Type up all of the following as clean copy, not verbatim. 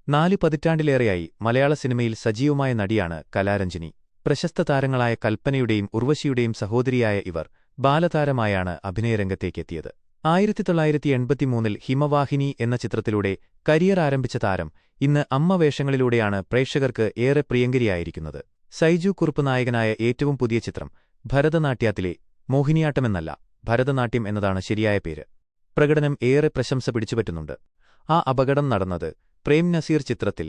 4 പതിറ്റാണ്ടിലേറെയായി മലയാള സിനിമയിൽ സജീവമായ നടിയാണ് കലാരഞ്ജിനി. പ്രശസ്ത താരങ്ങളായ കൽപ്പനയുടെയും ഉർവശിയുടെയും സഹോദരിയായ ഇവർ ബാലതാരമായാണ് അഭിനയരംഗത്തേക്കെത്തിയത്. 1983-ൽ ഹിമവാഹിനി എന്ന ചിത്രത്തിലൂടെ കരിയർ ആരംഭിച്ച താരം ഇന്ന് അമ്മ വേഷങ്ങളിലൂടെയാണ് പ്രേക്ഷകർക്ക് ഏറെ പ്രിയങ്കരിയായിരിക്കുന്നത്. സൈജു കുറുപ്പ് നായകനായ ഏറ്റവും പുതിയ ചിത്രം ഭരതനാട്യത്തിലെ മോഹിനിയാട്ടമെന്നല്ല, ഭരതനാട്യം എന്നതാണ് ശരിയായ പേര്. പ്രകടനം ഏറെ പ്രശംസ പിടിച്ചുപറ്റുന്നുണ്ട്. ആ അപകടം നടന്നത് പ്രേം നസീർ ചിത്രത്തിൽ.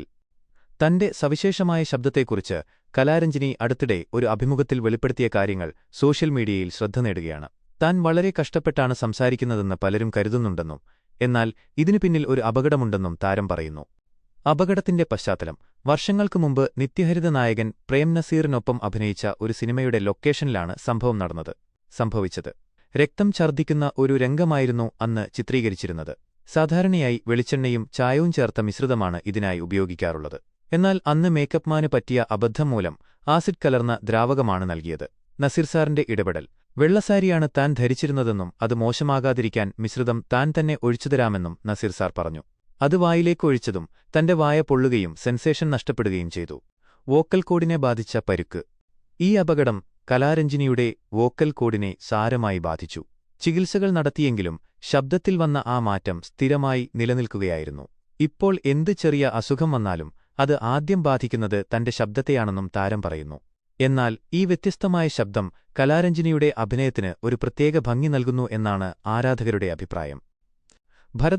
തന്റെ സവിശേഷമായ ശബ്ദത്തെക്കുറിച്ച് കലാരഞ്ജിനി അടുത്തിടെ ഒരു അഭിമുഖത്തിൽ വെളിപ്പെടുത്തിയ കാര്യങ്ങൾ സോഷ്യൽ മീഡിയയിൽ ശ്രദ്ധ നേടുകയാണ്. താൻ വളരെ കഷ്ടപ്പെട്ടാണ് സംസാരിക്കുന്നതെന്ന് പലരും കരുതുന്നുണ്ടെന്നും എന്നാൽ ഇതിനു പിന്നിൽ ഒരു അപകടമുണ്ടെന്നും താരം പറയുന്നു. അപകടത്തിന്റെ പശ്ചാത്തലം: വർഷങ്ങൾക്കു മുമ്പ് നിത്യഹരിത നായകൻ പ്രേം നസീറിനൊപ്പം അഭിനയിച്ച ഒരു സിനിമയുടെ ലൊക്കേഷനിലാണ് സംഭവിച്ചത്. രക്തം ഛർദ്ദിക്കുന്ന ഒരു രംഗമായിരുന്നു അന്ന് ചിത്രീകരിച്ചിരുന്നത്. സാധാരണയായി വെളിച്ചെണ്ണയും ചായവും ചേർത്ത മിശ്രിതമാണ് ഇതിനായി ഉപയോഗിക്കാറുള്ളത്. എന്നാൽ അന്ന് മേക്കപ്പ് മാന് പറ്റിയ അബദ്ധം മൂലം ആസിഡ് കലർന്ന ദ്രാവകമാണ് നൽകിയത്. നസീർ സാറിന്റെ ഇടപെടൽ: വെള്ളസാരിയാണ് താൻ ധരിച്ചിരുന്നതെന്നും അത് മോശമാകാതിരിക്കാൻ മിശ്രിതം താൻ തന്നെ ഒഴിച്ചുതരാമെന്നും നസീർ സാർ പറഞ്ഞു. അത് വായിലേക്കൊഴിച്ചതും തന്റെ വായ പൊള്ളുകയും സെൻസേഷൻ നഷ്ടപ്പെടുകയും ചെയ്തു. വോക്കൽ കോഡിനെ ബാധിച്ച പരുക്ക്: ഈ അപകടം കലാരഞ്ജിനിയുടെ വോക്കൽ കോഡിനെ സാരമായി ബാധിച്ചു. ചികിത്സകൾ നടത്തിയെങ്കിലും ശബ്ദത്തിൽ വന്ന ആ മാറ്റം സ്ഥിരമായി നിലനിൽക്കുകയായിരുന്നു. ഇപ്പോൾ എന്ത് ചെറിയ അസുഖം വന്നാലും അത് ആദ്യം ബാധിക്കുന്നത് തന്റെ ശബ്ദത്തെയാണെന്നും താരം പറയുന്നു. എന്നാൽ ഈ വ്യത്യസ്തമായ ശബ്ദം കലാരഞ്ജിനിയുടെ അഭിനയത്തിന് ഒരു പ്രത്യേക ഭംഗി നൽകുന്നു എന്നാണ് ആരാധകരുടെ അഭിപ്രായം.